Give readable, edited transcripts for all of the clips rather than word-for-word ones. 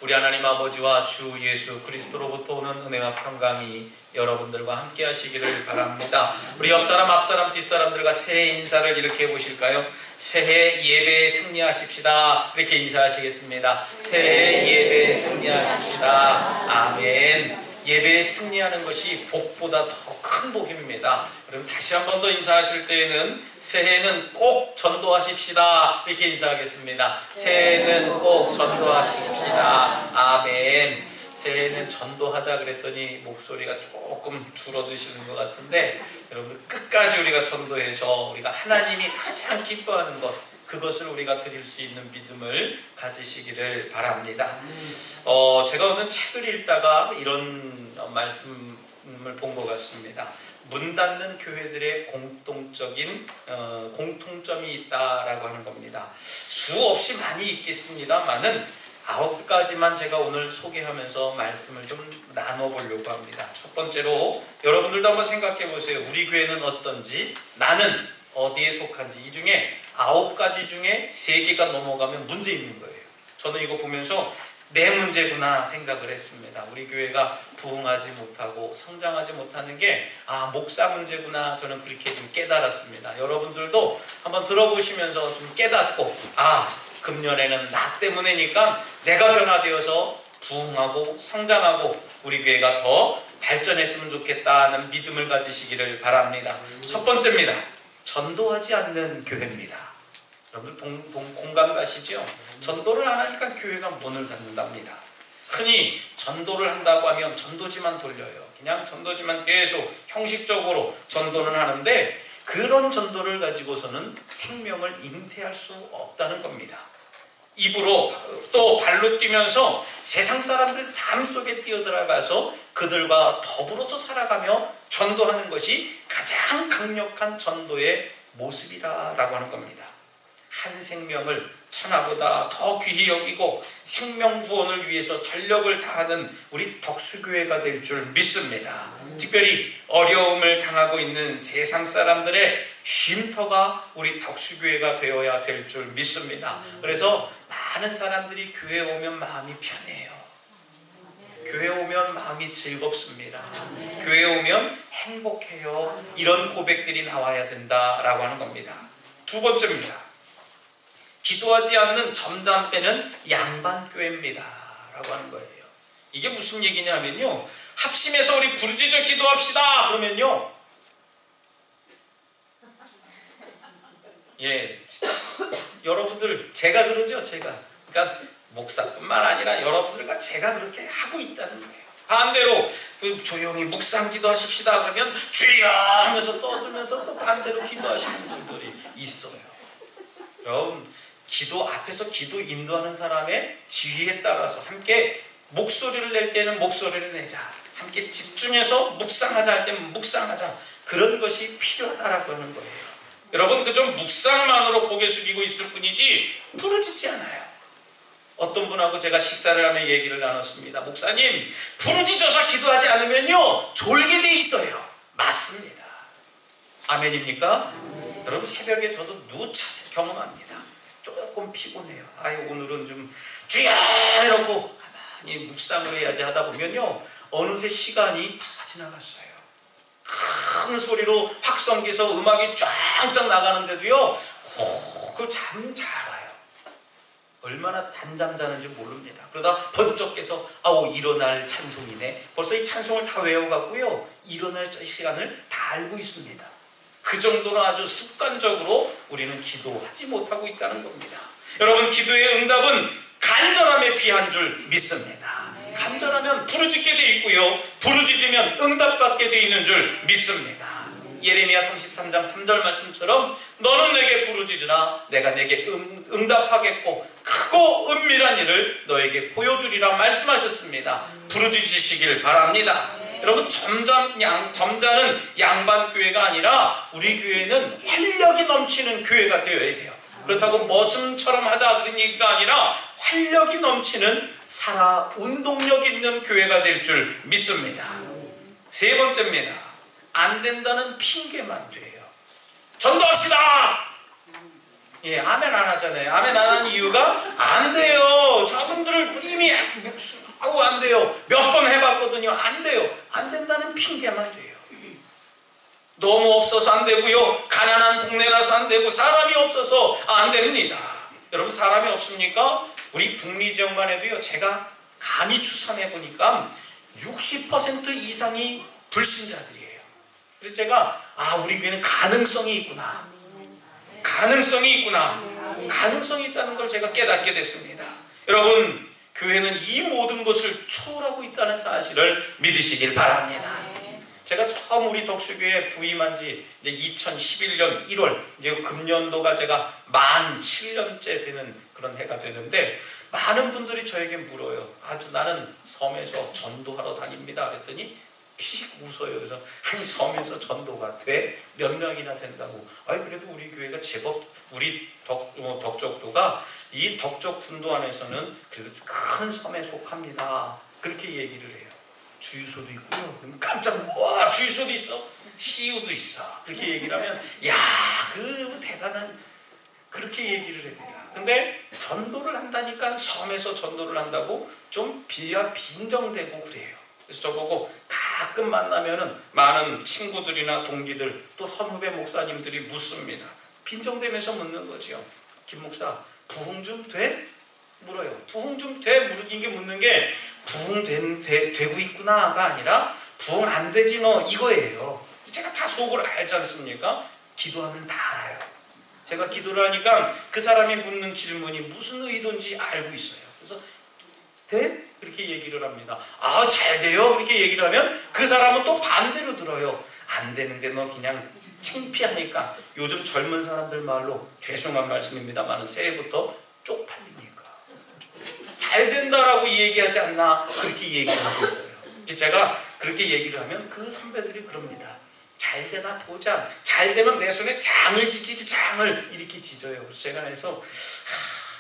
우리 하나님 아버지와 주 예수 그리스도로부터 오는 은혜와 평강이 여러분들과 함께 하시기를 바랍니다. 우리 옆사람, 앞사람, 뒷사람들과 새해 인사를 이렇게 해보실까요? 새해 예배에 승리하십시다. 이렇게 인사하시겠습니다. 새해 예배에 승리하십시다. 아멘. 예배에 승리하는 것이 복보다 더 큰 복입니다. 그럼 다시 한 번 더 인사하실 때에는 새해는 꼭 전도하십시다. 이렇게 인사하겠습니다. 새해는 꼭 전도하십시다. 아멘. 새해는 전도하자 그랬더니 목소리가 조금 줄어드시는 것 같은데, 여러분들 끝까지 우리가 전도해서 우리가 하나님이 가장 기뻐하는 것, 그것을 우리가 드릴 수 있는 믿음을 가지시기를 바랍니다. 제가 오늘 책을 읽다가 이런 말씀을 본 것 같습니다. 문 닫는 교회들의 공통점이 있다라고 하는 겁니다. 수없이 많이 있겠습니다만은 9가지만 제가 오늘 소개하면서 말씀을 좀 나눠보려고 합니다. 첫 번째로 여러분들도 한번 생각해 보세요. 우리 교회는 어떤지, 나는 어디에 속한지. 이 중에 9가지 중에 3개가 넘어가면 문제 있는 거예요. 저는 이거 보면서 내 문제구나 생각을 했습니다. 우리 교회가 부흥하지 못하고 성장하지 못하는 게 목사 문제구나, 저는 그렇게 좀 깨달았습니다. 여러분들도 한번 들어보시면서 좀 깨닫고, 금년에는 나 때문이니까 내가 변화되어서 부흥하고 성장하고 우리 교회가 더 발전했으면 좋겠다는 믿음을 가지시기를 바랍니다. 첫 번째입니다. 전도하지 않는 교회입니다. 여러분들 공감 가시죠? 전도를 안 하니까 교회가 문을 닫는답니다. 흔히 전도를 한다고 하면 전도지만 돌려요. 그냥 전도지만 계속 형식적으로 전도는 하는데, 그런 전도를 가지고서는 생명을 잉태할 수 없다는 겁니다. 입으로 또 발로 뛰면서 세상 사람들 삶 속에 뛰어들어가서 그들과 더불어서 살아가며 전도하는 것이 가장 강력한 전도의 모습이라고 하는 겁니다. 한 생명을 천하보다 더 귀히 여기고 생명 구원을 위해서 전력을 다하는 우리 덕수교회가 될 줄 믿습니다. 특별히 어려움을 당하고 있는 세상 사람들의 쉼터가 우리 덕수교회가 되어야 될 줄 믿습니다. 그래서 많은 사람들이 교회 오면 마음이 편해요. 교회 오면 마음이 즐겁습니다. 교회 오면 행복해요. 이런 고백들이 나와야 된다라고 하는 겁니다. 두 번째입니다. 기도하지 않는 점잖빼는 양반교회입니다 라고 하는 거예요. 이게 무슨 얘기냐면요, 합심해서 우리 부르짖어 기도합시다 그러면요, 여러분들, 제가 그러죠. 그러니까 목사뿐만 아니라 여러분들과 제가 그렇게 하고 있다는 거예요. 반대로 조용히 묵상 기도하십시다 그러면 주여 하면서 떠들면서 또 반대로 기도하시는 분들이 있어요. 여러분, 기도 앞에서 기도 인도하는 사람의 지휘에 따라서 함께 목소리를 낼 때는 목소리를 내자, 함께 집중해서 묵상하자 할 때는 묵상하자, 그런 것이 필요하다라고 하는 거예요. 여러분, 그 좀 묵상만으로 고개 숙이고 있을 뿐이지 부르짖지 않아요. 어떤 분하고 제가 식사를 하며 얘기를 나눴습니다. 목사님, 부르짖어서 기도하지 않으면요 졸게 돼 있어요. 맞습니다. 아멘입니까? 여러분, 새벽에 저도 누차례 경험합니다. 조금 피곤해요. 오늘은 좀 주여 이러고 가만히 묵상을 해야지 하다 보면요, 어느새 시간이 다 지나갔어요. 큰 소리로 확성기에서 음악이 쫙쫙 나가는데도요, 그걸 잠 잘 와요. 얼마나 단잠 자는지 모릅니다. 그러다 번쩍 깨서 일어날 찬송이네. 벌써 이 찬송을 다 외워갖고요, 일어날 시간을 다 알고 있습니다. 그 정도로 아주 습관적으로 우리는 기도하지 못하고 있다는 겁니다. 여러분, 기도의 응답은 간절함에 비한 줄 믿습니다. 간절하면 부르짖게 돼 있고요, 부르짖으면 응답받게 돼 있는 줄 믿습니다. 예레미야 33장 3절 말씀처럼 너는 내게 부르짖으라 내가 내게 응답하겠고 크고 은밀한 일을 너에게 보여주리라 말씀하셨습니다. 부르짖으시길 바랍니다. 여러분, 점잖은 양반교회가 아니라 우리 교회는 활력이 넘치는 교회가 되어야 돼요. 그렇다고 머슴처럼 하자 그런 얘기가 아니라 활력이 넘치는 운동력 있는 교회가 될 줄 믿습니다. 세 번째입니다. 안 된다는 핑계만 돼요. 전도합시다! 아멘 안 하잖아요. 아멘 안 하는 이유가 안 돼요. 저분들을 이 목사님이 안 돼요. 몇 번 해봤거든요. 안 돼요. 안 된다는 핑계만 돼요. 너무 없어서 안 되고요. 가난한 동네라서 안 되고 사람이 없어서 안 됩니다. 여러분 사람이 없습니까? 우리 북미 지역만 해도요. 제가 감히 추산해 보니까 60% 이상이 불신자들이에요. 그래서 제가 우리 교회는 가능성이 있구나. 가능성이 있구나. 가능성이 있다는 걸 제가 깨닫게 됐습니다. 여러분 교회는 이 모든 것을 초월하고 있다는 사실을 믿으시길 바랍니다. 제가 처음 우리 덕수교회에 부임한 지 이제 2011년 1월, 이제 금년도가 제가 만 7년째 되는 그런 해가 되는데, 많은 분들이 저에게 물어요. 나는 섬에서 전도하러 다닙니다. 그랬더니 피식 웃어요. 그래서 아니 섬에서 전도가 돼? 몇 명이나 된다고. 그래도 우리 교회가 제법 우리 덕적도가 이 덕적 군도 안에서는 그래도 큰 섬에 속합니다. 그렇게 얘기를 해요. 주유소도 있고요. 그럼 깜짝 와 주유소도 있어? CU도 있어. 그렇게 얘기를 하면 그 대단한 그렇게 얘기를 합니다. 근데 전도를 한다니까 섬에서 전도를 한다고 좀 빈정대고 그래요. 그래서 저보고 가끔 만나면은 많은 친구들이나 동기들 또 선후배 목사님들이 묻습니다. 빈정대면서 묻는 거죠. 김 목사 부흥 좀 돼? 물어요. 부흥 좀 돼? 이게 묻는 게 부흥 되고 있구나가 아니라 부흥 안 되지 너 이거예요. 제가 다 속을 알지 않습니까? 기도하면 다 알아요. 제가 기도를 하니까 그 사람이 묻는 질문이 무슨 의도인지 알고 있어요. 그래서 돼? 이렇게 얘기를 합니다. 잘 돼요? 이렇게 얘기를 하면 그 사람은 또 반대로 들어요. 안 되는데 너 그냥 창피하니까. 요즘 젊은 사람들 말로 죄송한 말씀입니다만 새해부터 쪽팔리니까 잘 된다라고 얘기하지 않나 그렇게 얘기하고 있어요. 제가 그렇게 얘기를 하면 그 선배들이 그럽니다. 잘 되나 보자. 잘 되면 내 손에 장을 지지지 장을 이렇게 지져요. 그래서 제가 해서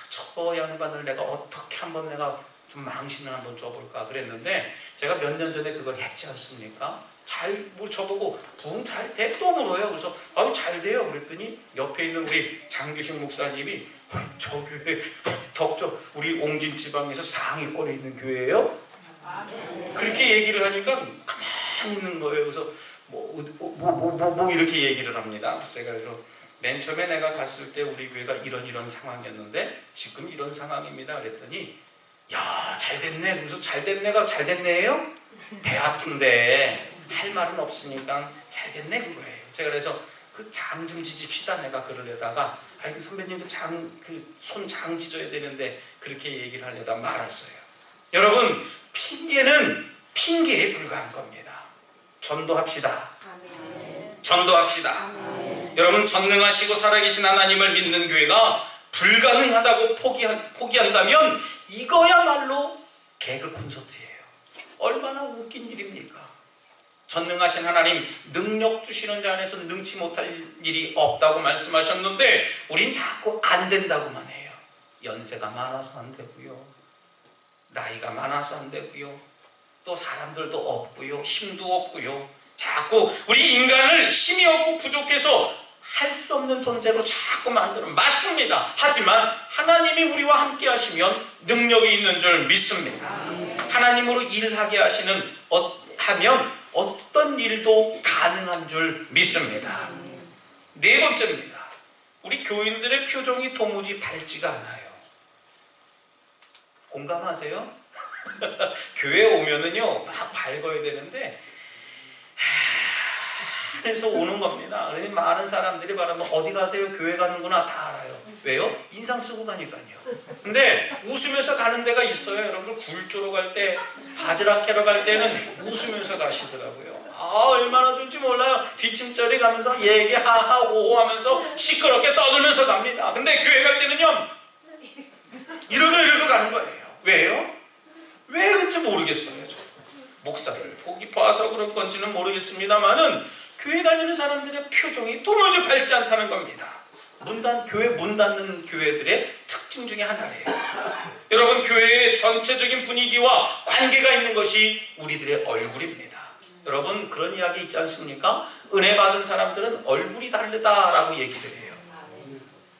저 양반을 내가 어떻게 한번 내가 좀 망신을 한번 줘볼까 그랬는데, 제가 몇 년 전에 그걸 했지 않습니까? 저보고 부흥 잘 돼? 또 물어요. 그래서 잘 돼요. 그랬더니 옆에 있는 우리 장규식 목사님이 저 교회 덕적 우리 옹진 지방에서 상위권에 있는 교회예요? 그렇게 얘기를 하니까 가만히 있는 거예요. 그래서 뭐 이렇게 얘기를 합니다. 그래서 맨 처음에 내가 갔을 때 우리 교회가 이런 상황이었는데 지금 이런 상황입니다. 그랬더니 잘 됐네. 그래서 잘 됐네가 잘 됐네요? 배 아픈데 할 말은 없으니까 잘 됐네 그거예요. 제가 그래서 그 장 좀 지집시다 내가 그러려다가 선배님 손 장 지져야 되는데 그렇게 얘기를 하려다 말았어요. 여러분 핑계는 핑계에 불과한 겁니다. 전도합시다. 전도합시다. 여러분 전능하시고 살아계신 하나님을 믿는 교회가 불가능하다고 포기한다면 이거야말로 개그 콘서트예요. 얼마나 웃긴 일입니까? 전능하신 하나님 능력 주시는 자 안에서 능치 못할 일이 없다고 말씀하셨는데 우린 자꾸 안 된다고만 해요. 연세가 많아서 안 되고요. 나이가 많아서 안 되고요. 또 사람들도 없고요. 힘도 없고요. 자꾸 우리 인간을 힘이 없고 부족해서 할 수 없는 존재로 자꾸 만드는 맞습니다. 하지만 하나님이 우리와 함께 하시면 능력이 있는 줄 믿습니다. 하나님으로 일하게 하면 어떤 일도 가능한 줄 믿습니다. 네 번째입니다. 우리 교인들의 표정이 도무지 밝지가 않아요. 공감하세요? 교회 오면은요 막 밝아야 되는데 그래서 오는 겁니다. 많은 사람들이 말하면 어디 가세요? 교회 가는구나 다 알아요. 왜요? 인상 쓰고 가니까요. 근데 웃으면서 가는 데가 있어요. 여러분 굴조로 갈 때, 바지락 캐러 갈 때는 웃으면서 가시더라고요. 얼마나 좋은지 몰라요. 뒷짐자리 가면서 얘기 하하 호호 하면서 시끄럽게 떠들면서 갑니다. 근데 교회 갈 때는요 이러고 가는 거예요. 왜요? 왜 그런지 모르겠어요. 저도. 목사를 보기 봐서 그런 건지는 모르겠습니다만은 교회 다니는 사람들의 표정이 도무지 밝지 않다는 겁니다. 교회 문 닫는 교회들의 특징 중에 하나래요. 여러분 교회의 전체적인 분위기와 관계가 있는 것이 우리들의 얼굴입니다. 여러분 그런 이야기 있지 않습니까? 은혜 받은 사람들은 얼굴이 다르다라고 얘기를 해요.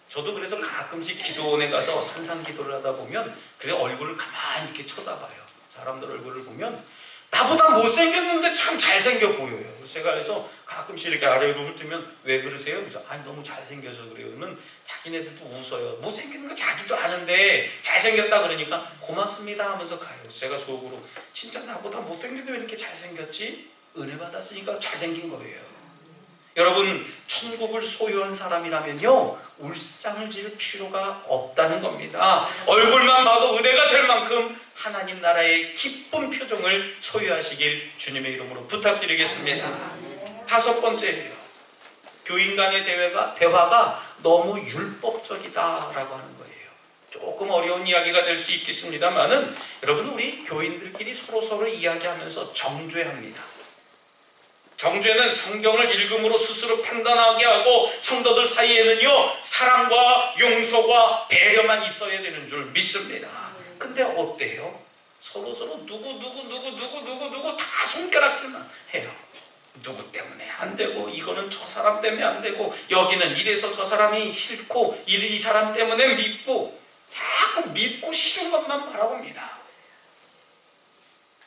저도 그래서 가끔씩 기도원에 가서 산상기도를 하다 보면 그래 얼굴을 가만히 이렇게 쳐다봐요. 사람들 얼굴을 보면 나보다 못생겼는데 참 잘생겨 보여요. 제가 그래서 가끔씩 이렇게 아래로 훑으면 왜 그러세요? 그래서 아니 너무 잘생겨서 그래요. 그러면 자기네들도 웃어요. 못생긴 거 자기도 아는데 잘생겼다 그러니까 고맙습니다 하면서 가요. 제가 속으로 진짜 나보다 못생겼는데 왜 이렇게 잘생겼지? 은혜 받았으니까 잘생긴 거예요. 여러분 천국을 소유한 사람이라면요 울상을 지을 필요가 없다는 겁니다. 얼굴만 봐도 은혜가 될 만큼 하나님 나라의 기쁜 표정을 소유하시길 주님의 이름으로 부탁드리겠습니다. 다섯 번째예요. 교인 간의 대화가 너무 율법적이다라고 하는 거예요. 조금 어려운 이야기가 될 수 있겠습니다만은 여러분 우리 교인들끼리 서로 이야기하면서 정죄합니다. 정죄는 성경을 읽음으로 스스로 판단하게 하고 성도들 사이에는요 사랑과 용서와 배려만 있어야 되는 줄 믿습니다. 근데 어때요? 서로 누구 다 손가락질만 해요. 누구 때문에 안 되고 이거는 저 사람 때문에 안 되고 여기는 이래서 저 사람이 싫고 이 사람 때문에 밉고 자꾸 밉고 싫은 것만 바라봅니다.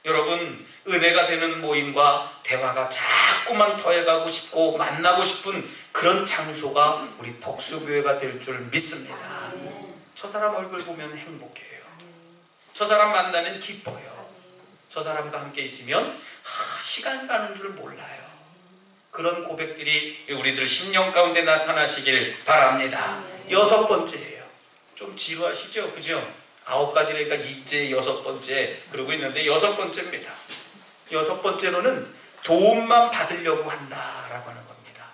여러분 은혜가 되는 모임과 대화가 자꾸만 더해가고 싶고 만나고 싶은 그런 장소가 우리 덕수교회가 될 줄 믿습니다. 저 사람 얼굴 보면 행복해요. 저 사람 만나면 기뻐요. 저 사람과 함께 있으면 시간 가는 줄 몰라요. 그런 고백들이 우리들 심령 가운데 나타나시길 바랍니다. 여섯 번째예요. 좀 지루하시죠? 그죠? 9가지니까 이제 여섯 번째 그러고 있는데 여섯 번째입니다. 여섯 번째로는 도움만 받으려고 한다라고 하는 겁니다.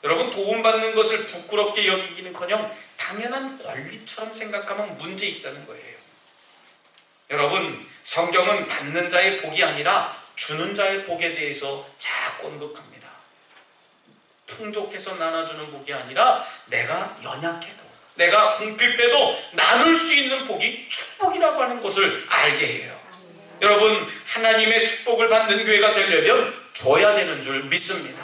여러분 도움받는 것을 부끄럽게 여기기는커녕 당연한 권리처럼 생각하면 문제 있다는 거예요. 여러분 성경은 받는 자의 복이 아니라 주는 자의 복에 대해서 자꾸 언급합니다. 풍족해서 나눠주는 복이 아니라 내가 연약해도 내가 궁핍해도 나눌 수 있는 복이 축복이라고 하는 것을 알게 해요. 여러분 하나님의 축복을 받는 교회가 되려면 줘야 되는 줄 믿습니다.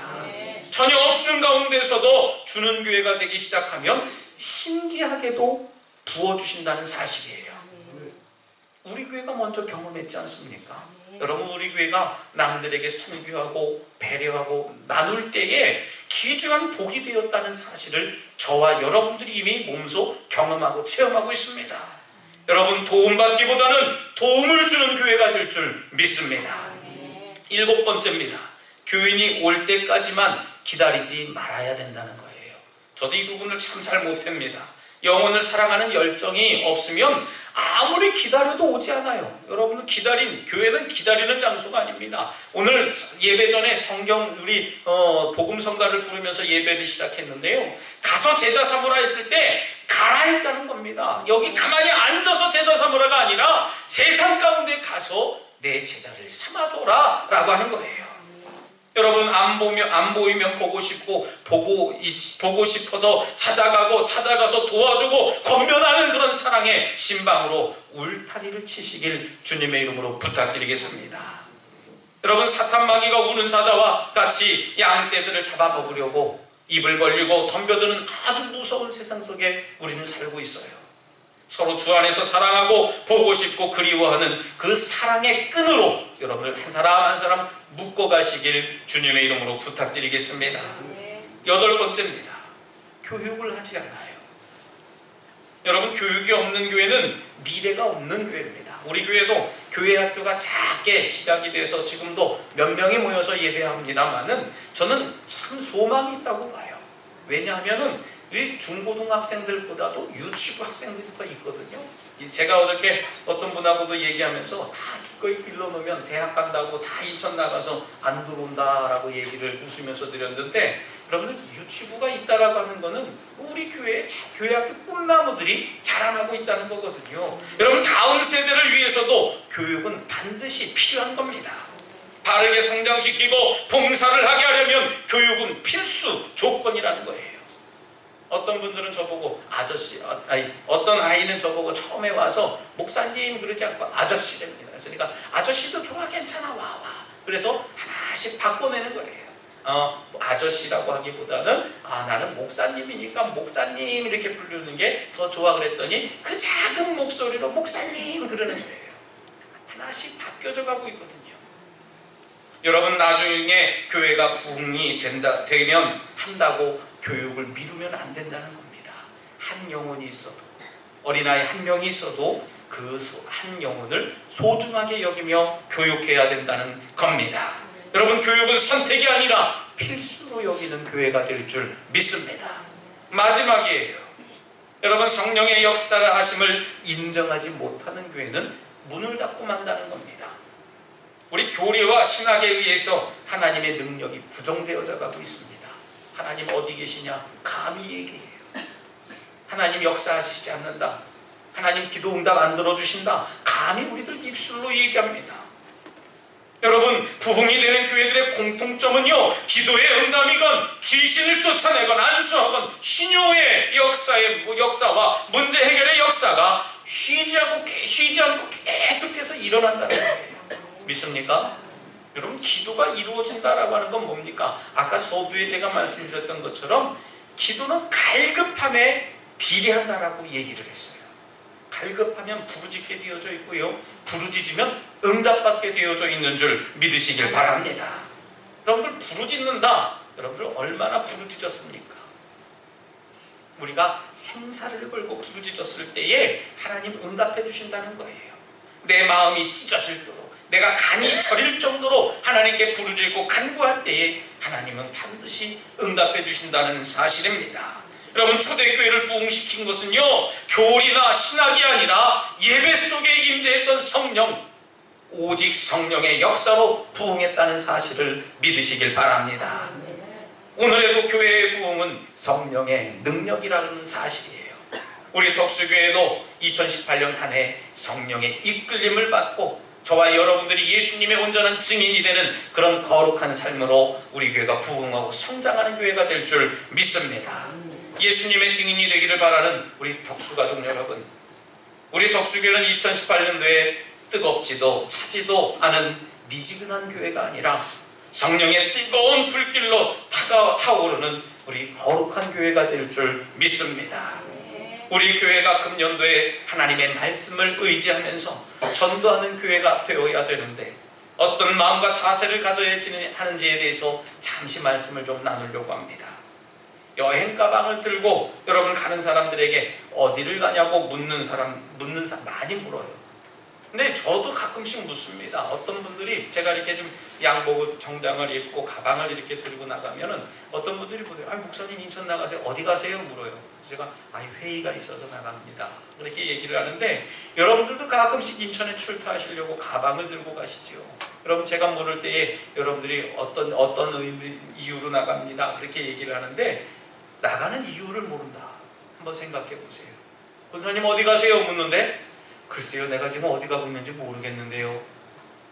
전혀 없는 가운데서도 주는 교회가 되기 시작하면 신기하게도 부어주신다는 사실이에요. 우리 교회가 먼저 경험했지 않습니까? 여러분 우리 교회가 남들에게 선교하고 배려하고 나눌 때에 귀중한 복이 되었다는 사실을 저와 여러분들이 이미 몸소 경험하고 체험하고 있습니다. 여러분 도움받기보다는 도움을 주는 교회가 될 줄 믿습니다. 일곱 번째입니다. 교인이 올 때까지만 기다리지 말아야 된다는 거예요. 저도 이 부분을 참 잘 못합니다. 영혼을 사랑하는 열정이 없으면 아무리 기다려도 오지 않아요. 여러분 교회는 기다리는 장소가 아닙니다. 오늘 예배 전에 성경 우리 복음성가를 부르면서 예배를 시작했는데요. 가서 제자 삼으라 했을 때 가라 했다는 겁니다. 여기 가만히 앉아서 제자 삼으라가 아니라 세상 가운데 가서 내 제자를 삼아줘라 라고 하는 거예요. 여러분 안 보이면 보고 싶어서 찾아가서 도와주고 권면하는 그런 사랑의 신방으로 울타리를 치시길 주님의 이름으로 부탁드리겠습니다. 여러분 사탄 마귀가 우는 사자와 같이 양떼들을 잡아먹으려고 입을 벌리고 덤벼드는 아주 무서운 세상 속에 우리는 살고 있어요. 서로 주 안에서 사랑하고 보고 싶고 그리워하는 그 사랑의 끈으로 여러분을 한 사람 한 사람 묶어가시길 주님의 이름으로 부탁드리겠습니다. 여덟 번째입니다. 교육을 하지 않아요. 여러분 교육이 없는 교회는 미래가 없는 교회입니다. 우리 교회도 교회 학교가 작게 시작이 돼서 지금도 몇 명이 모여서 예배합니다만은 저는 참 소망이 있다고 봐요. 왜냐하면은 이 중고등학생들보다도 유치부 학생들이 더 있거든요. 제가 어저께 어떤 분하고도 얘기하면서 다 기꺼이 길러놓으면 대학 간다고 다 인천 나가서 안 들어온다라고 얘기를 웃으면서 드렸는데 여러분 유치부가 있다라고 하는 거는 우리 교회의 교회학교 꿈나무들이 자라나고 있다는 거거든요. 여러분 다음 세대를 위해서도 교육은 반드시 필요한 겁니다. 바르게 성장시키고 봉사를 하게 하려면 교육은 필수 조건이라는 거예요. 어떤 분들은 저보고 어떤 아이는 저보고 처음에 와서 목사님 그러지 않고 아저씨랍니다. 그러니까 아저씨도 좋아 괜찮아 와. 그래서 하나씩 바꿔내는 거예요. 아저씨라고 하기보다는 나는 목사님이니까 목사님 이렇게 부르는 게 더 좋아 그랬더니 그 작은 목소리로 목사님 그러는 거예요. 하나씩 바뀌어져 가고 있거든요. 여러분, 나중에 교회가 부흥이 되면 한다고 교육을 미루면 안 된다는 겁니다. 한 영혼이 있어도, 어린아이 한 명이 있어도 그 한 영혼을 소중하게 여기며 교육해야 된다는 겁니다. 여러분, 교육은 선택이 아니라 필수로 여기는 교회가 될 줄 믿습니다. 마지막이에요. 여러분, 성령의 역사를 하심을 인정하지 못하는 교회는 문을 닫고 만다는 겁니다. 우리 교리와 신학에 의해서 하나님의 능력이 부정되어져 가고 있습니다. 하나님 어디 계시냐? 감히 얘기해요. 하나님 역사하시지 않는다. 하나님 기도 응답 안 들어주신다. 감히 우리들 입술로 얘기합니다. 여러분, 부흥이 되는 교회들의 공통점은요, 기도의 응답이건 귀신을 쫓아내건 안수하건 신효의 역사와 문제 해결의 역사가 쉬지 않고 계속해서 일어난다는 거예요. 믿습니까? 여러분, 기도가 이루어진다라고 하는 건 뭡니까? 아까 서두에 제가 말씀드렸던 것처럼 기도는 갈급함에 비례한다라고 얘기를 했어요. 갈급하면 부르짖게 되어져 있고요, 부르짖으면 응답받게 되어져 있는 줄 믿으시길 바랍니다. 여러분들, 부르짖는다. 여러분들 얼마나 부르짖었습니까? 우리가 생사를 걸고 부르짖었을 때에 하나님 응답해 주신다는 거예요. 내 마음이 찢어질도록, 내가 간이 저릴 정도로 하나님께 부르짖고 간구할 때에 하나님은 반드시 응답해 주신다는 사실입니다. 여러분, 초대교회를 부흥시킨 것은요, 교리나 신학이 아니라 예배 속에 임재했던 성령, 오직 성령의 역사로 부흥했다는 사실을 믿으시길 바랍니다. 오늘에도 교회의 부흥은 성령의 능력이라는 사실이에요. 우리 덕수교회도 2018년 한 해 성령의 이끌림을 받고 저와 여러분들이 예수님의 온전한 증인이 되는 그런 거룩한 삶으로 우리 교회가 부흥하고 성장하는 교회가 될 줄 믿습니다. 예수님의 증인이 되기를 바라는 우리 덕수가족 여러분, 우리 덕수교회는 2018년도에 뜨겁지도 차지도 않은 미지근한 교회가 아니라 성령의 뜨거운 불길로 타오르는 우리 거룩한 교회가 될 줄 믿습니다. 우리 교회가 금년도에 하나님의 말씀을 의지하면서 전도하는 교회가 되어야 되는데 어떤 마음과 자세를 가져야 하는지에 대해서 잠시 말씀을 좀 나누려고 합니다. 여행 가방을 들고 여러분 가는 사람들에게 어디를 가냐고 묻는 사람 많이 물어요. 근데 저도 가끔씩 묻습니다. 어떤 분들이 제가 이렇게 좀 양복 정장을 입고 가방을 이렇게 들고 나가면은 어떤 분들이 물어요. 목사님 인천 나가세요? 어디 가세요? 물어요. 제가 회의가 있어서 나갑니다. 그렇게 얘기를 하는데, 여러분들도 가끔씩 인천에 출타하시려고 가방을 들고 가시죠. 여러분, 제가 물을 때에 여러분들이 어떤 이유로 나갑니다. 그렇게 얘기를 하는데, 나가는 이유를 모른다. 한번 생각해 보세요. 권사님 어디 가세요? 묻는데, 글쎄요, 내가 지금 어디 가고 있는지 모르겠는데요.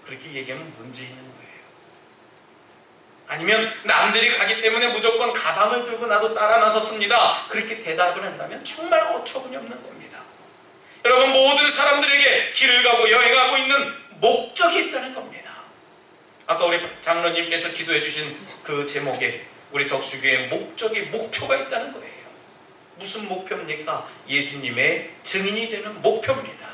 그렇게 얘기하면 문제 있는 거예요. 아니면 남들이 가기 때문에 무조건 가방을 들고 나도 따라 나섰습니다. 그렇게 대답을 한다면 정말 어처구니 없는 겁니다. 여러분, 모든 사람들에게 길을 가고 여행하고 있는 목적이 있다는 겁니다. 아까 우리 장로님께서 기도해 주신 그 제목에 우리 덕수교회의 목표가 있다는 거예요. 무슨 목표입니까? 예수님의 증인이 되는 목표입니다.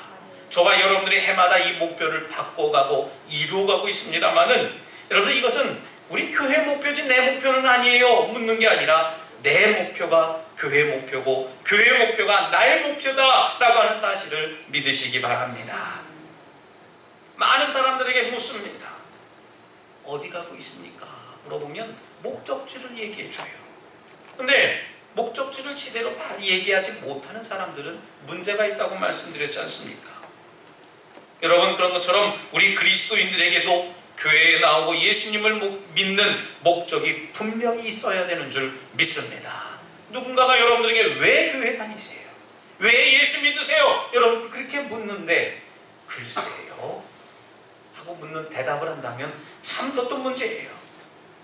저와 여러분들이 해마다 이 목표를 바꿔가고 이루어가고 있습니다만은, 여러분들, 이것은 우리 교회 목표지 내 목표는 아니에요 묻는 게 아니라 내 목표가 교회 목표고 교회 목표가 나의 목표다라고 하는 사실을 믿으시기 바랍니다. 많은 사람들에게 묻습니다. 어디 가고 있습니까? 물어보면 목적지를 얘기해 줘요. 근데 목적지를 제대로 얘기하지 못하는 사람들은 문제가 있다고 말씀드렸지 않습니까? 여러분, 그런 것처럼 우리 그리스도인들에게도 교회에 나오고 예수님을 믿는 목적이 분명히 있어야 되는 줄 믿습니다. 누군가가 여러분들에게 왜 교회 다니세요? 왜 예수 믿으세요? 여러분 그렇게 묻는데, 글쎄요 하고 묻는 대답을 한다면 참 그것도 문제예요.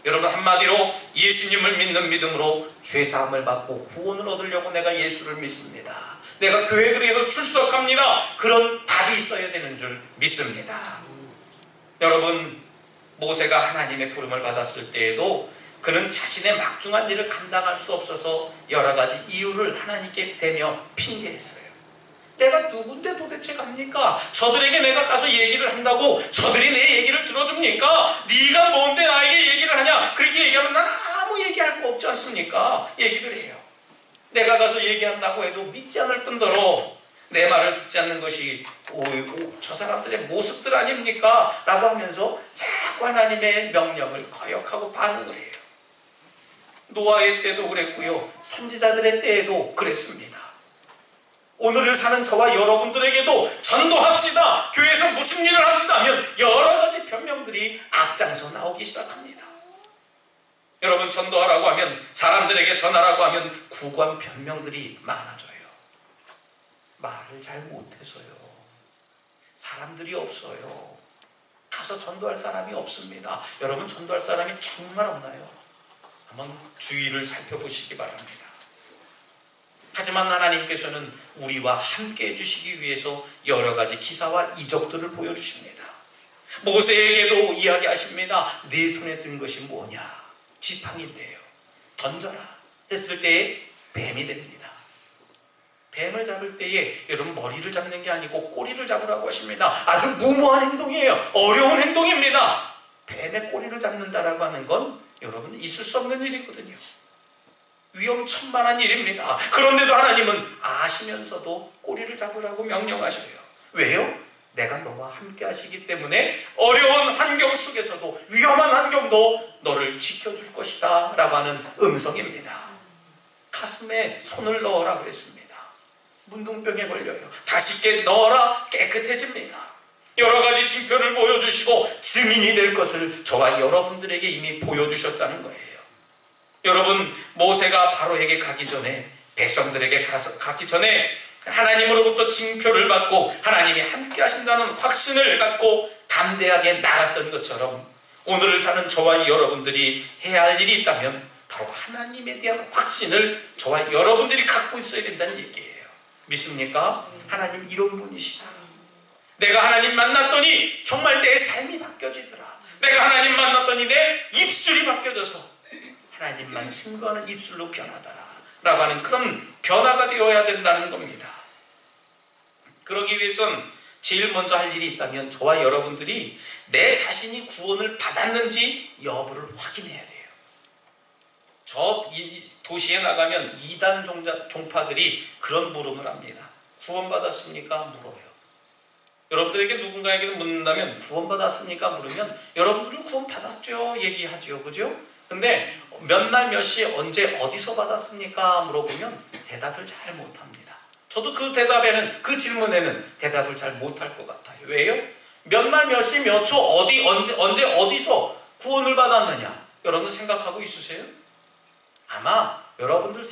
여러분, 한마디로 예수님을 믿는 믿음으로 죄사함을 받고 구원을 얻으려고 내가 예수를 믿습니다. 내가 교회에 그래서 출석합니다. 그런 답이 있어야 되는 줄 믿습니다. 여러분, 모세가 하나님의 부름을 받았을 때에도 그는 자신의 막중한 일을 감당할 수 없어서 여러 가지 이유를 하나님께 대며 핑계했어요. 내가 누군데 도대체 갑니까? 저들에게 내가 가서 얘기를 한다고 저들이 내 얘기를 들어줍니까? 네가 뭔데 나에게 얘기를 하냐? 그렇게 얘기하면 난 아무 얘기할 거 없지 않습니까? 얘기를 해요. 내가 가서 얘기한다고 해도 믿지 않을 뿐더러 내 말을 듣지 않는 것이 저 사람들의 모습들 아닙니까? 라고 하면서 자꾸 하나님의 명령을 거역하고 반응을 해요. 노아의 때도 그랬고요. 선지자들의 때에도 그랬습니다. 오늘을 사는 저와 여러분들에게도 전도합시다, 교회에서 무슨 일을 합시다 하면 여러 가지 변명들이 앞장서 나오기 시작합니다. 여러분, 전도하라고 하면, 사람들에게 전하라고 하면 구구한 변명들이 많아져요. 말을 잘 못해서요. 사람들이 없어요. 가서 전도할 사람이 없습니다. 여러분, 전도할 사람이 정말 없나요? 한번 주위를 살펴보시기 바랍니다. 하지만 하나님께서는 우리와 함께 해주시기 위해서 여러 가지 기사와 이적들을 보여주십니다. 모세에게도 이야기하십니다. 네 손에 든 것이 뭐냐? 지팡인데요. 던져라 했을 때에 뱀이 됩니다. 뱀을 잡을 때에 여러분, 머리를 잡는 게 아니고 꼬리를 잡으라고 하십니다. 아주 무모한 행동이에요. 어려운 행동입니다. 뱀의 꼬리를 잡는다라고 하는 건 여러분, 있을 수 없는 일이거든요. 위험천만한 일입니다. 그런데도 하나님은 아시면서도 꼬리를 잡으라고 명령하셔요. 왜요? 내가 너와 함께 하시기 때문에 어려운 환경 속에서도, 위험한 환경도 너를 지켜줄 것이다 라고 하는 음성입니다. 가슴에 손을 넣어라 그랬습니다. 문둥병에 걸려요. 다시 넣어라, 깨끗해집니다. 여러 가지 징표를 보여주시고 증인이 될 것을 저와 여러분들에게 이미 보여주셨다는 거예요. 여러분, 모세가 바로에게 가기 전에, 백성들에게 가기 전에 하나님으로부터 징표를 받고 하나님이 함께 하신다는 확신을 갖고 담대하게 나갔던 것처럼 오늘을 사는 저와 여러분들이 해야 할 일이 있다면 바로 하나님에 대한 확신을 저와 여러분들이 갖고 있어야 된다는 얘기예요. 믿습니까? 하나님 이런 분이시다. 내가 하나님 만났더니 정말 내 삶이 바뀌어지더라. 내가 하나님 만났더니 내 입술이 바뀌어져서 하나님만 증거하는 입술로 변하더라 라고 하는 그런 변화가 되어야 된다는 겁니다. 그러기 위해선 제일 먼저 할 일이 있다면 저와 여러분들이 내 자신이 구원을 받았는지 여부를 확인해야 돼요. 저 도시에 나가면 이단 종파들이 그런 물음을 합니다. 구원받았습니까? 물어요. 여러분들에게 누군가에게 묻는다면 구원받았습니까? 물으면 여러분들은 구원받았죠 얘기하죠. 그죠? 근데 몇 날 몇 시에 언제 어디서 받았습니까? 물어보면 대답을 잘 못합니다. 저도 그 대답에는, 그 질문에는 대답을 잘 못할 것 같아요. 왜요? 몇 날 몇 시 몇 초 어디 언제 어디서 구원을 받았느냐? 여러분 생각하고 있으세요? 아마 여러분들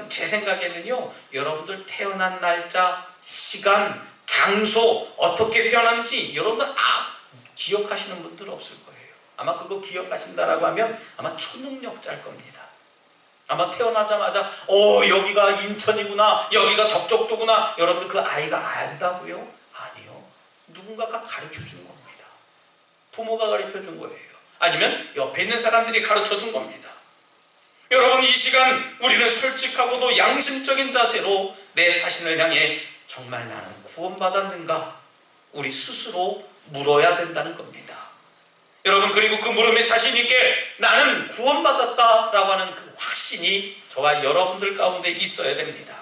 제 생각에는요, 여러분들 태어난 날짜, 시간, 장소, 어떻게 태어났는지 여러분들 기억하시는 분들 없을 거예요. 아마 그거 기억하신다라고 하면 아마 초능력자일 겁니다. 아마 태어나자마자 여기가 인천이구나, 여기가 덕적도구나, 여러분들 그 아이가 안다고요? 아니요. 누군가가 가르쳐준 겁니다. 부모가 가르쳐준 거예요. 아니면 옆에 있는 사람들이 가르쳐준 겁니다. 여러분, 이 시간 우리는 솔직하고도 양심적인 자세로 내 자신을 향해 정말 나는 구원받았는가? 우리 스스로 물어야 된다는 겁니다. 여러분, 그리고 그 물음에 자신 있게 나는 구원받았다라고 하는 그 확신이 저와 여러분들 가운데 있어야 됩니다.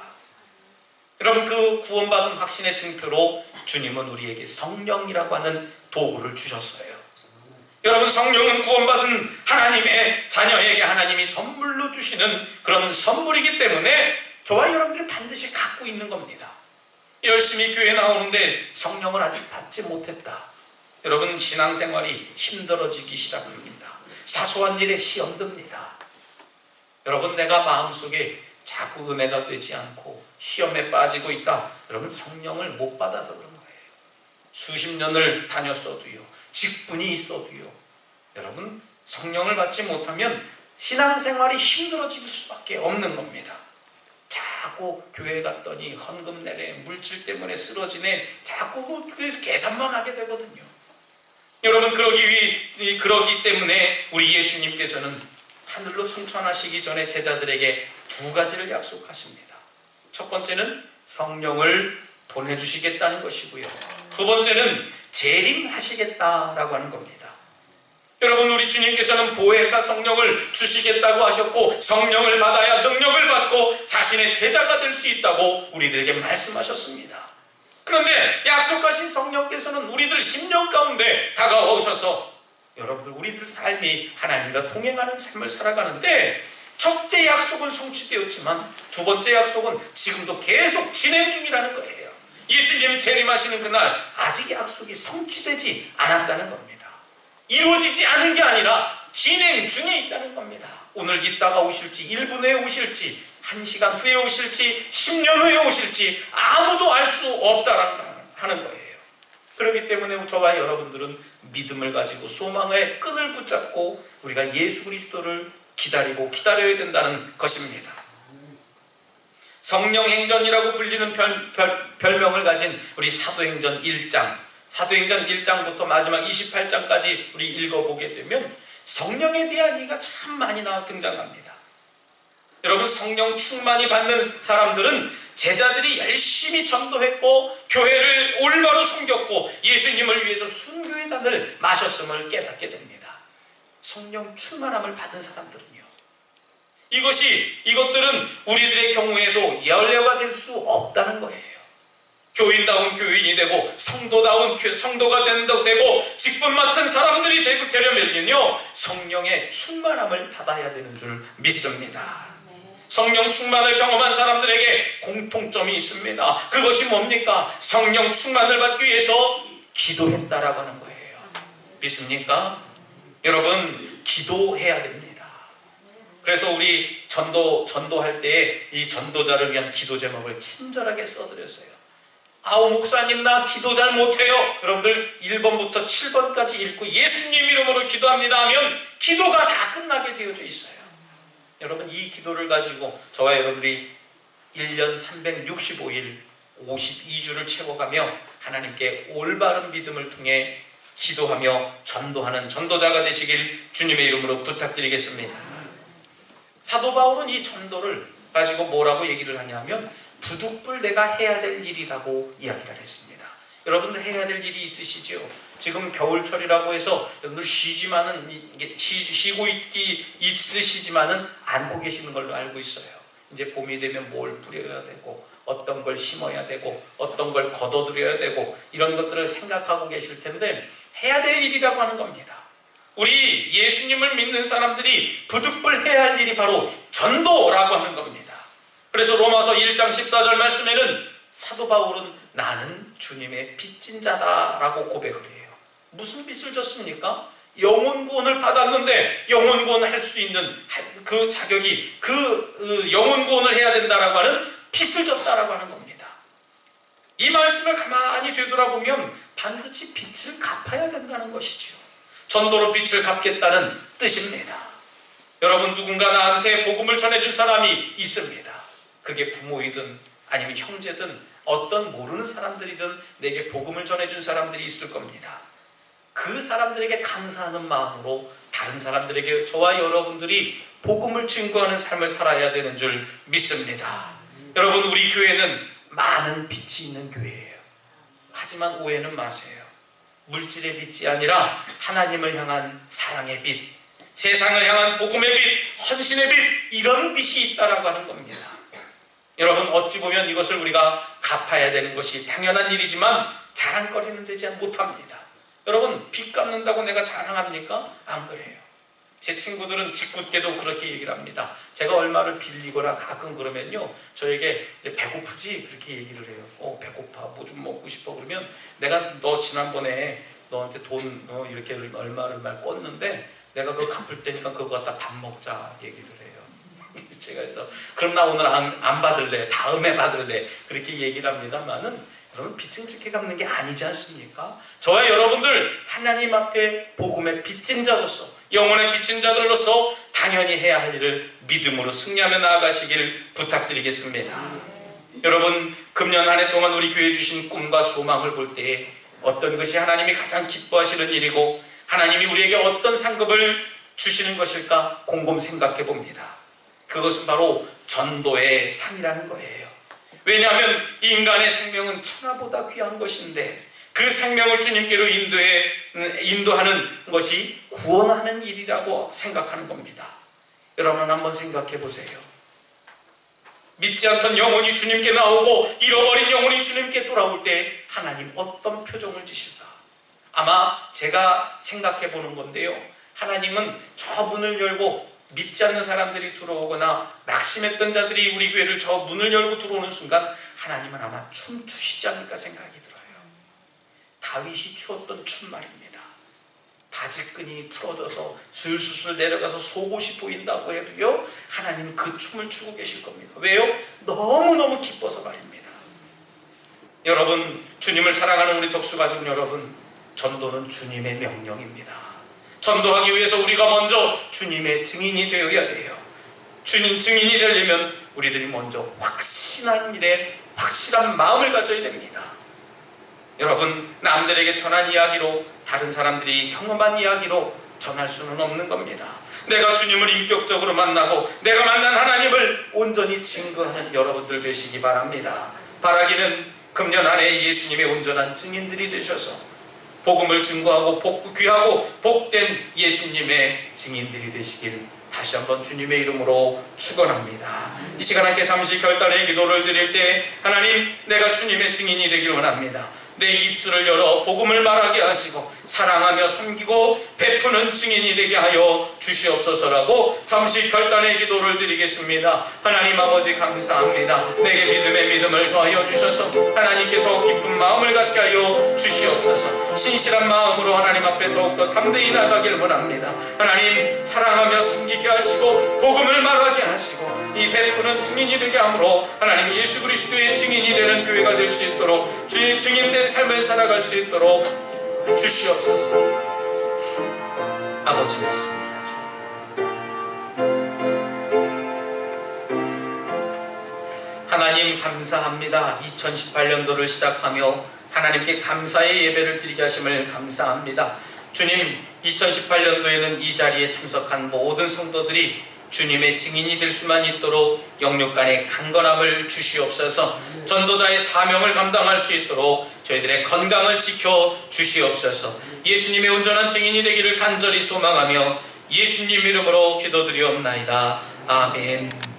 여러분, 그 구원받은 확신의 증표로 주님은 우리에게 성령이라고 하는 도구를 주셨어요. 여러분, 성령은 구원받은 하나님의 자녀에게 하나님이 선물로 주시는 그런 선물이기 때문에 저와 여러분들이 반드시 갖고 있는 겁니다. 열심히 교회 나오는데 성령을 아직 받지 못했다. 여러분, 신앙생활이 힘들어지기 시작합니다. 사소한 일에 시험 듭니다. 여러분, 내가 마음속에 자꾸 은혜가 되지 않고 시험에 빠지고 있다. 여러분, 성령을 못 받아서 그런 거예요. 수십 년을 다녔어도요, 직분이 있어도요, 여러분 성령을 받지 못하면 신앙생활이 힘들어질 수밖에 없는 겁니다. 자꾸 교회 갔더니 헌금 내래, 물질 때문에 쓰러지네, 자꾸 그래서 계산만 하게 되거든요. 여러분, 그러기 때문에 우리 예수님께서는 하늘로 승천하시기 전에 제자들에게 두 가지를 약속하십니다. 첫 번째는 성령을 보내주시겠다는 것이고요. 두 번째는 재림하시겠다라고 하는 겁니다. 여러분, 우리 주님께서는 보혜사 성령을 주시겠다고 하셨고, 성령을 받아야 능력을 받고 자신의 제자가 될 수 있다고 우리들에게 말씀하셨습니다. 그런데 약속하신 성령께서는 우리들 심령 가운데 다가오셔서 여러분들 우리들 삶이 하나님과 동행하는 삶을 살아가는데, 첫째 약속은 성취되었지만 두 번째 약속은 지금도 계속 진행 중이라는 거예요. 예수님 재림하시는 그날 아직 약속이 성취되지 않았다는 겁니다. 이루어지지 않은 게 아니라 진행 중에 있다는 겁니다. 오늘 있다가 오실지, 1분 후에 오실지, 1시간 후에 오실지, 10년 후에 오실지 아무도 알 수 없다는 거예요. 그렇기 때문에 저와 여러분들은 믿음을 가지고 소망의 끈을 붙잡고 우리가 예수 그리스도를 기다리고 기다려야 된다는 것입니다. 성령행전이라고 불리는 별명을 가진 우리 사도행전 1장, 사도행전 1장부터 마지막 28장까지 우리 읽어보게 되면 성령에 대한 얘기가 참 많이 등장합니다. 여러분, 성령 충만이 받는 사람들은 제자들이 열심히 전도했고 교회를 올바로 섬겼고 예수님을 위해서 순교의 잔을 마셨음을 깨닫게 됩니다. 성령 충만함을 받은 사람들은요, 이것들은 우리들의 경우에도 연례가 될 수 없다는 거예요. 교인다운 교인이 되고 성도다운 성도가 되고 직분 맡은 사람들이 되려면요, 성령의 충만함을 받아야 되는 줄 믿습니다. 성령 충만을 경험한 사람들에게 공통점이 있습니다. 그것이 뭡니까? 성령 충만을 받기 위해서 기도했다라고 하는 거예요. 믿습니까? 여러분, 기도해야 됩니다. 그래서 우리 전도할 때 이 전도자를 위한 기도 제목을 친절하게 써드렸어요. 아우, 목사님 나 기도 잘 못해요. 여러분들 1번부터 7번까지 읽고 예수님 이름으로 기도합니다 하면 기도가 다 끝나게 되어져 있어요. 여러분, 이 기도를 가지고 저와 여러분들이 1년 365일 52주를 채워가며 하나님께 올바른 믿음을 통해 기도하며 전도하는 전도자가 되시길 주님의 이름으로 부탁드리겠습니다. 사도 바울은 이 전도를 가지고 뭐라고 얘기를 하냐면 부득불 내가 해야 될 일이라고 이야기를 했습니다. 여러분들 해야 될 일이 있으시죠? 지금 겨울철이라고 해서 여러분들 쉬고 있으시지만은 않고 계시는 걸로 알고 있어요. 이제 봄이 되면 뭘 뿌려야 되고 어떤 걸 심어야 되고 어떤 걸 걷어들여야 되고 이런 것들을 생각하고 계실 텐데, 해야 될 일이라고 하는 겁니다. 우리 예수님을 믿는 사람들이 부득불 해야 할 일이 바로 전도라고 하는 겁니다. 그래서 로마서 1장 14절 말씀에는 사도 바울은 나는 주님의 빚진 자다라고 고백을 해요. 무슨 빚을 졌습니까? 영혼 구원을 받았는데 영혼 구원을 할 수 있는 그 자격이 영혼 구원을 해야 된다라고 하는 빚을 졌다라고 하는 겁니다. 이 말씀을 가만히 되돌아보면 반드시 빚을 갚아야 된다는 것이죠. 전도로 빚을 갚겠다는 뜻입니다. 여러분, 누군가 나한테 복음을 전해준 사람이 있습니다. 그게 부모이든 아니면 형제든 어떤 모르는 사람들이든 내게 복음을 전해준 사람들이 있을 겁니다. 그 사람들에게 감사하는 마음으로 다른 사람들에게 저와 여러분들이 복음을 증거하는 삶을 살아야 되는 줄 믿습니다. 여러분, 우리 교회는 많은 빛이 있는 교회예요. 하지만 오해는 마세요. 물질의 빛이 아니라 하나님을 향한 사랑의 빛, 세상을 향한 복음의 빛, 헌신의 빛, 이런 빛이 있다라고 하는 겁니다. 여러분, 어찌 보면 이것을 우리가 갚아야 되는 것이 당연한 일이지만 자랑거리는 되지 못합니다. 여러분, 빚 갚는다고 내가 자랑합니까? 안 그래요. 제 친구들은 짓궂게도 그렇게 얘기를 합니다. 제가 얼마를 빌리거나 가끔 그러면요, 저에게 배고프지? 그렇게 얘기를 해요. 배고파, 뭐 좀 먹고 싶어. 그러면 내가 너 지난번에 너한테 돈 이렇게 얼마를 꿨는데 내가 그거 갚을 테니까 그거 갖다 밥 먹자 얘기를 해요. 제가 그래서 그럼 나 오늘 안 받을래, 다음에 받을래, 그렇게 얘기를 합니다만은 여러분, 빚은 죽게 갚는 게 아니지 않습니까? 저와 여러분들 하나님 앞에 복음의 빚진 자로서, 영혼의 빚진 자들로서 당연히 해야 할 일을 믿음으로 승리하며 나아가시길 부탁드리겠습니다. 여러분, 금년 한 해 동안 우리 교회에 주신 꿈과 소망을 볼 때에 어떤 것이 하나님이 가장 기뻐하시는 일이고 하나님이 우리에게 어떤 상급을 주시는 것일까 곰곰 생각해 봅니다. 그것은 바로 전도의 삶이라는 거예요. 왜냐하면 인간의 생명은 천하보다 귀한 것인데 그 생명을 주님께로 인도하는 것이 구원하는 일이라고 생각하는 겁니다. 여러분 한번 생각해 보세요. 믿지 않던 영혼이 주님께 나오고 잃어버린 영혼이 주님께 돌아올 때 하나님 어떤 표정을 지실까? 아마 제가 생각해 보는 건데요, 하나님은 저 문을 열고 믿지 않는 사람들이 들어오거나 낙심했던 자들이 우리 교회를 저 문을 열고 들어오는 순간 하나님은 아마 춤추시지 않을까 생각이 들어요. 다윗이 추었던 춤 말입니다. 바지끈이 풀어져서 슬슬 내려가서 속옷이 보인다고 해도요, 하나님은 그 춤을 추고 계실 겁니다. 왜요? 너무너무 기뻐서 말입니다. 여러분, 주님을 사랑하는 우리 덕수가족 여러분, 전도는 주님의 명령입니다. 전도하기 위해서 우리가 먼저 주님의 증인이 되어야 돼요. 주님 증인이 되려면 우리들이 먼저 확신한 일에 확실한 마음을 가져야 됩니다. 여러분, 남들에게 전한 이야기로, 다른 사람들이 경험한 이야기로 전할 수는 없는 겁니다. 내가 주님을 인격적으로 만나고 내가 만난 하나님을 온전히 증거하는 여러분들 되시기 바랍니다. 바라기는 금년 안에 예수님의 온전한 증인들이 되셔서 복음을 증거하고 귀하고 복된 예수님의 증인들이 되시길 다시 한번 주님의 이름으로 축원합니다. 이 시간 함께 잠시 결단의 기도를 드릴 때, 하나님, 내가 주님의 증인이 되길 원합니다. 내 입술을 열어 복음을 말하게 하시고 사랑하며 섬기고 베푸는 증인이 되게 하여 주시옵소서라고 잠시 결단의 기도를 드리겠습니다. 하나님 아버지, 감사합니다. 내게 믿음의 믿음을 더하여 주셔서 하나님께 더 깊은 마음을 갖게 하여 주시옵소서. 신실한 마음으로 하나님 앞에 더욱더 담대히 나가길 원합니다. 하나님, 사랑하며 섬기게 하시고 복음을 말하게 하시고 이 베푸는 증인이 되게 함으로 하나님 예수 그리스도의 증인이 되는 교회가 될 수 있도록 주의 증인된 삶을 살아갈 수 있도록 주시옵소서. 아버지 믿습니다. 하나님 감사합니다. 2018년도를 시작하며 하나님께 감사의 예배를 드리게 하심을 감사합니다. 주님, 2018년도에는 이 자리에 참석한 모든 성도들이 주님의 증인이 될 수만 있도록 영육 간의 강건함을 주시옵소서. 전도자의 사명을 감당할 수 있도록 저희들의 건강을 지켜 주시옵소서. 예수님의 온전한 증인이 되기를 간절히 소망하며 예수님 이름으로 기도드리옵나이다. 아멘.